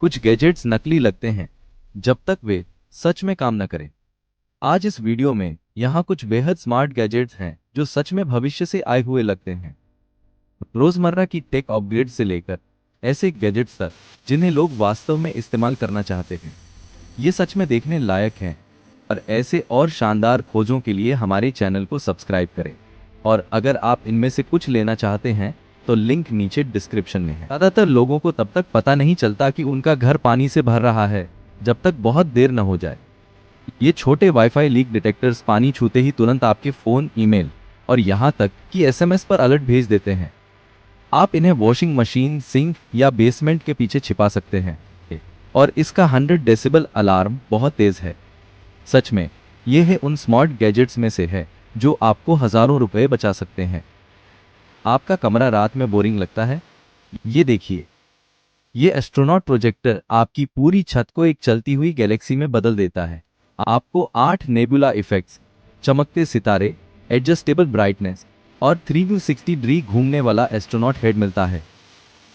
कुछ गैजेट्स नकली लगते हैं जब तक वे सच में काम न करें। आज इस वीडियो में यहाँ कुछ बेहद स्मार्ट गैजेट्स हैं जो सच में भविष्य से आए हुए लगते हैं। रोजमर्रा की टेक अपग्रेड से लेकर ऐसे गैजेट्स तक जिन्हें लोग वास्तव में इस्तेमाल करना चाहते हैं, ये सच में देखने लायक हैं। और ऐसे और शानदार खोजों के लिए हमारे चैनल को सब्सक्राइब करें। और अगर आप इनमें से कुछ लेना चाहते हैं तो लिंक नीचे डिस्क्रिप्शन में है। ज्यादातर लोगों को तब तक पता नहीं चलता कि उनका घर पानी से भर रहा है जब तक बहुत देर न हो जाए। ये छोटे वाईफाई लीक डिटेक्टर्स पानी छूते ही तुरंत आपके फोन, ईमेल और यहाँ तक कि एसएमएस पर अलर्ट भेज देते हैं। आप इन्हें वॉशिंग मशीन, सिंक या बेसमेंट के पीछे छिपा सकते हैं और इसका 100 डेसिबल अलार्म बहुत तेज है। सच में ये है उन स्मार्ट गैजेट्स में से है जो आपको हजारों रुपए बचा सकते हैं। आपका कमरा रात में बोरिंग लगता है? ये देखिए, ये एस्ट्रोनॉट प्रोजेक्टर आपकी पूरी छत को एक चलती हुई गैलेक्सी में बदल देता है। आपको 8 नेबुला इफेक्ट्स, चमकते सितारे, एडजस्टेबल ब्राइटनेस और 360 डिग्री घूमने वाला एस्ट्रोनॉट हेड मिलता है।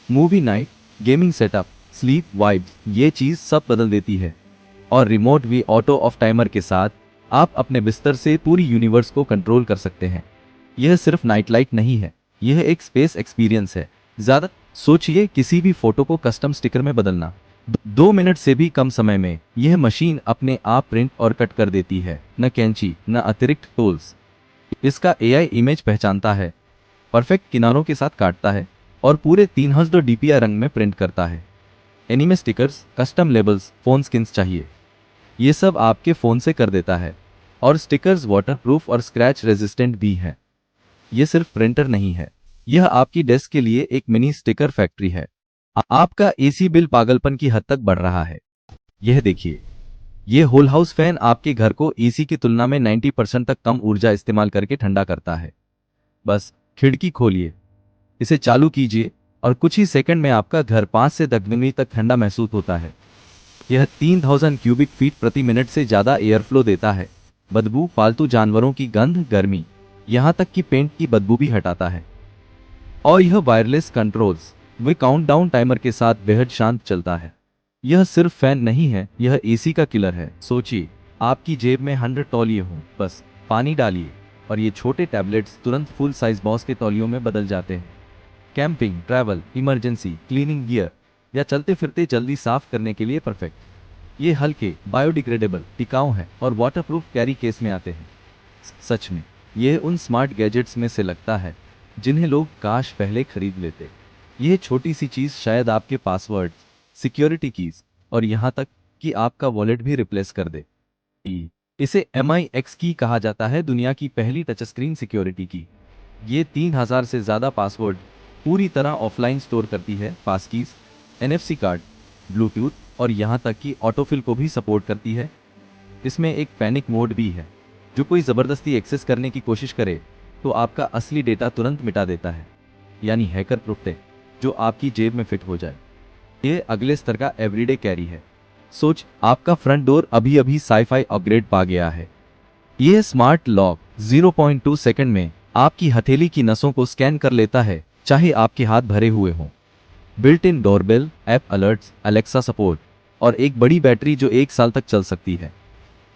Movie night, gaming setup, sleep vibes, ये चीज सब बदल देती है। और रिमोट वी ऑटो ऑफ टाइमर के साथ आप अपने बिस्तर से पूरी यूनिवर्स को कंट्रोल कर सकते हैं। यह सिर्फ नाइट लाइट नहीं है, यह एक स्पेस एक्सपीरियंस है। ज्यादा सोचिए, किसी भी फोटो को कस्टम स्टिकर में बदलना 2 मिनट से भी कम समय में यह मशीन अपने आप प्रिंट और कट कर देती है। न कैंची, न अतिरिक्त टूल्स। इसका एआई इमेज पहचानता है, परफेक्ट किनारों के साथ काटता है और पूरे 3 डीपीआई रंग में प्रिंट करता है। Anime stickers, custom labels, phone skins चाहिए, ये सब आपके फोन से कर देता है। और स्टिकर्स वाटरप्रूफ और स्क्रैच रेजिस्टेंट भी हैं। ये सिर्फ प्रिंटर नहीं है, यह आपकी डेस्क के लिए एक मिनी स्टिकर फैक्ट्री है। आपका एसी बिल पागलपन की हद तक बढ़ रहा है। यह देखिए, ये होल हाउस फैन आपके घर को एसी की तुलना में 90% तक कम ऊर्जा इस्तेमाल करके ठंडा करता है। बस खिड़की खोलिए, इसे चालू कीजिए और कुछ ही सेकंड में आपका घर 5 से 10 डिग्री तक ठंडा महसूस होता है। यह 3000 क्यूबिक फीट प्रति मिनट से ज्यादा एयरफ्लो देता है। बदबू, पालतू जानवरों की गंध, गर्मी, यहाँ तक कि पेंट की बदबू भी हटाता है। और यह वायरलेस कंट्रोल्स वे काउंटडाउन टाइमर के साथ बेहद शांत चलता है। यह सिर्फ फैन नहीं है, यह एसी का किलर है। सोचिए, आपकी जेब में 100 तौलिए हों, बस पानी डालिए और ये छोटे टैबलेट्स तुरंत फुल साइज बॉस के तौलियों में बदल जाते हैं। Camping, travel, emergency, cleaning gear या चलते फिरते जल्दी साफ करने के लिए परफेक्ट। ये हल्के, बायोडिग्रेडेबल, टिकाऊ हैं और वाटरप्रूफ कैरी केस में आते हैं। सच में यह उन स्मार्ट गैजेट्स में से लगता है जिन्हें लोग काश पहले खरीद लेते। यह छोटी सी चीज शायद आपके पासवर्ड, सिक्योरिटी कीज और यहाँ तक कि आपका वॉलेट भी रिप्लेस कर दे। इसे MIX की कहा जाता है, दुनिया की पहली टच स्क्रीन सिक्योरिटी की। ये 3000 से ज्यादा पासवर्ड पूरी तरह ऑफलाइन स्टोर करती है। पासकीज, NFC कार्ड, ब्लूटूथ और यहाँ तक कि ऑटोफिल को भी सपोर्ट करती है। इसमें एक पैनिक मोड भी है, जो कोई जबरदस्ती एक्सेस करने की कोशिश करे तो आपका असली डेटा तुरंत मिटा देता है। यानी हैकर प्रूफ है जो आपकी जेब में फिट हो जाए। ये अगले स्तर का एवरीडे कैरी है। सोच, आपका फ्रंट डोर अभी अभी साईफाई अपग्रेड पा गया है। यह स्मार्ट लॉक 0.2 सेकंड में आपकी हथेली की नसों को स्कैन कर लेता है, चाहे आपके हाथ भरे हुए हों। Built in doorbell, app alerts, Alexa support और एक बड़ी बैटरी जो 1 साल तक चल सकती है।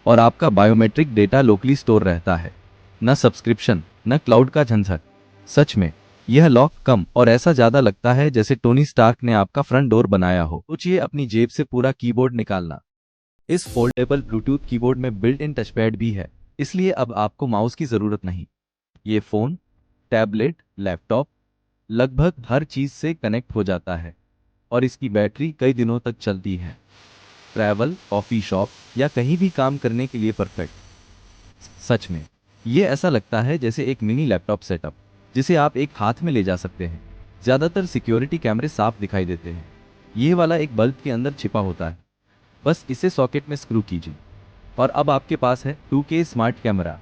और आपका बायोमेट्रिक डेटा लोकली स्टोर रहता है। न सब्सक्रिप्शन, न क्लाउड का झंझट। सच में यह लॉक कम और ऐसा ज्यादा लगता है जैसे टोनी स्टार्क ने आपका फ्रंट डोर बनाया हो। सोचिए, अपनी जेब से पूरा कीबोर्ड निकालना। इस फोल्डेबल ब्लूटूथ कीबोर्ड में बिल्ट इन टचपैड भी है, इसलिए अब आपको माउस की जरूरत नहीं। ये फोन, टैबलेट, लैपटॉप, लगभग हर चीज से कनेक्ट हो जाता है और इसकी बैटरी कई दिनों तक चलती है। ट्रैवल, कॉफी शॉप या कहीं भी काम करने के लिए परफेक्ट। सच में ये ऐसा लगता है जैसे एक मिनी लैपटॉप सेटअप जिसे आप एक हाथ में ले जा सकते हैं। ज्यादातर सिक्योरिटी कैमरे साफ दिखाई देते हैं। ये वाला एक बल्ब के अंदर छिपा होता है, बस इसे सॉकेट में स्क्रू कीजिए और अब आपके पास है 2K स्मार्ट कैमरा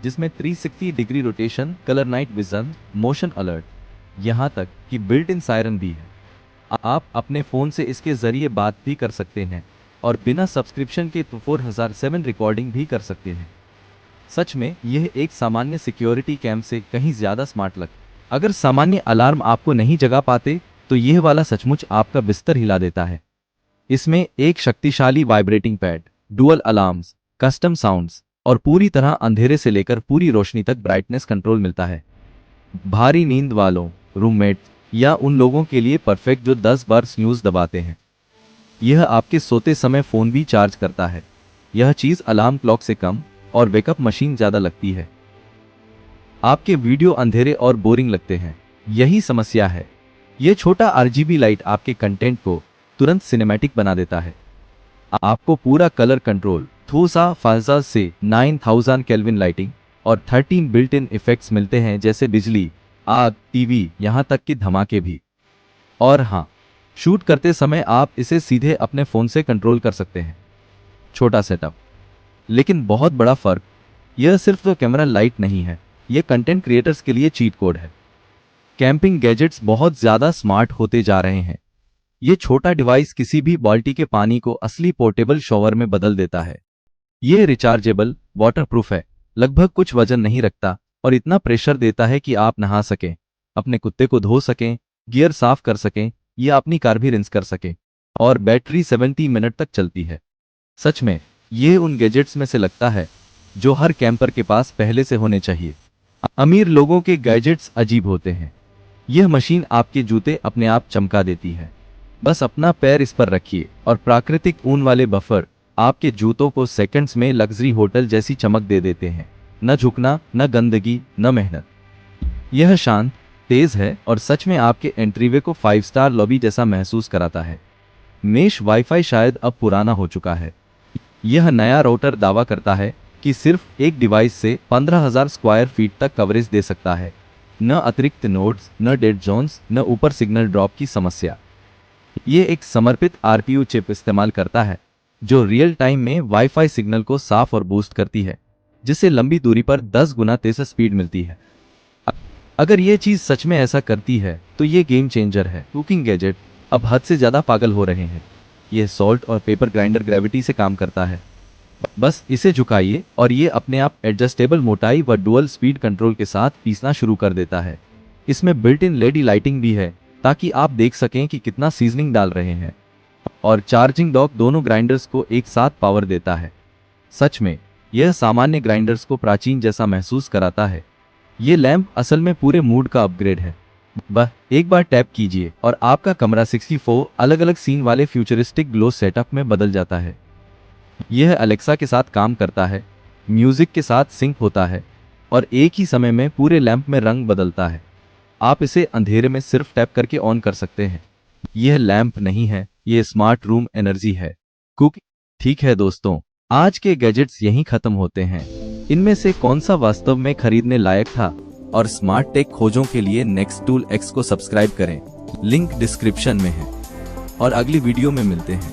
जिसमें 360 degree rotation, colour night vision, motion alert, यहाँ तक कि बिल्ट इन सायरन भी है। आप अपने फोन से इसके जरिए बात भी कर सकते हैं और बिना सब्सक्रिप्शन के 24/7 रिकॉर्डिंग भी कर सकते हैं। सच में यह एक सामान्य सिक्योरिटी कैम से कहीं ज्यादा स्मार्ट लग। अगर सामान्य अलार्म आपको नहीं जगा पाते तो यह वाला सचमुच आपका बिस्तर हिला देता है। इसमें एक शक्तिशाली vibrating pad, dual alarms, custom sounds और पूरी तरह अंधेरे से लेकर पूरी रोशनी तक ब्राइटनेस कंट्रोल मिलता है। भारी नींद वालों, रूममेट या उन लोगों के लिए परफेक्ट जो 10 बार स्नूज दबाते हैं। यह आपके सोते समय फोन भी चार्ज करता है। यह चीज अलार्म क्लॉक से कम और वेकअप मशीन ज्यादा लगती है। आपके वीडियो अंधेरे और बोरिंग लगते हैं, यही समस्या है। यह छोटा RGB लाइट आपके कंटेंट को तुरंत सिनेमैटिक बना देता है। आपको पूरा कलर कंट्रोल, थोसा फाजा से 9000 केल्विन लाइटिंग और 13 बिल्ट इन इफेक्ट्स मिलते हैं, जैसे बिजली, आग, टीवी, यहां तक कि धमाके भी। और हाँ, शूट करते समय आप इसे सीधे अपने फोन से कंट्रोल कर सकते हैं। छोटा सेटअप, लेकिन बहुत बड़ा फर्क। यह सिर्फ तो कैमरा लाइट नहीं है, यह कंटेंट क्रिएटर्स के लिए चीट कोड है। कैंपिंग गैजेट्स बहुत ज्यादा स्मार्ट होते जा रहे हैं। यह छोटा डिवाइस किसी भी बाल्टी के पानी को असली पोर्टेबल शॉवर में बदल देता है। यह रिचार्जेबल, वाटरप्रूफ है, लगभग कुछ वजन नहीं रखता और इतना प्रेशर देता है कि आप नहा सकें, अपने कुत्ते को धो सकें, गियर साफ कर सकें या अपनी कार भी रिंस कर सकें। और बैटरी 70 मिनट तक चलती है। सच में, यह उन गैजेट्स में से लगता है जो हर कैंपर के पास पहले से होने चाहिए। अमीर लोगों के गैजेट्स अजीब होते हैं। यह मशीन आपके जूते अपने आप चमका देती है। बस अपना पैर इस पर रखिए और प्राकृतिक ऊन वाले बफर आपके जूतों को सेकंड्स में लग्जरी होटल जैसी चमक दे देते हैं। न झुकना, न गंदगी, न मेहनत। यह शांत, तेज है और सच में आपके एंट्रीवे को 5 स्टार लॉबी जैसा महसूस कराता है। मेश वाईफाई शायद अब पुराना हो चुका है। यह नया राउटर दावा करता है कि सिर्फ एक डिवाइस से 15,000 स्क्वायर फीट तक कवरेज दे सकता है। न अतिरिक्त नोड्स, न डेड जोन्स, न ऊपर सिग्नल ड्रॉप की समस्या। यह एक समर्पित RPU चिप इस्तेमाल करता है जो रियल टाइम में वाईफाई सिग्नल को साफ और बूस्ट करती है, जिससे लंबी दूरी पर 10 गुना तेज स्पीड मिलती है। अगर यह चीज सच में ऐसा करती है तो यह गेम चेंजर है। कुकिंग गैजेट अब हद से ज्यादा पागल हो रहे हैं। यह सॉल्ट और पेपर ग्राइंडर ग्रेविटी से काम करता है। बस इसे झुकाइए और ये अपने आप एडजस्टेबल मोटाई व डुअल स्पीड कंट्रोल के साथ पीसना शुरू कर देता है। इसमें बिल्ट इन LED लाइटिंग भी है ताकि आप देख सकें कि कितना सीजनिंग डाल रहे हैं। और चार्जिंग डॉक दोनों ग्राइंडर्स को एक साथ पावर देता है। सच में, यह सामान्य ग्राइंडर्स को प्राचीन जैसा महसूस कराता है। ये लैंप असल में पूरे मूड का अपग्रेड है। बस एक बार टैप कीजिए और आपका कमरा 64 अलग अलग सीन वाले फ्यूचरिस्टिक ग्लो सेटअप में बदल जाता है। यह अलेक्सा के साथ काम करता है, म्यूजिक के साथ सिंक होता है और एक ही समय में पूरे लैंप में रंग बदलता है। आप इसे अंधेरे में सिर्फ टैप करके ऑन कर सकते हैं। यह लैंप नहीं है, यह स्मार्ट रूम एनर्जी है। ठीक है दोस्तों, आज के गैजेट्स यहीं खत्म होते हैं। इनमें से कौन सा वास्तव में खरीदने लायक था? और स्मार्ट टेक खोजों के लिए नेक्स्ट टूल X को सब्सक्राइब करें, लिंक डिस्क्रिप्शन में है। और अगली वीडियो में मिलते हैं।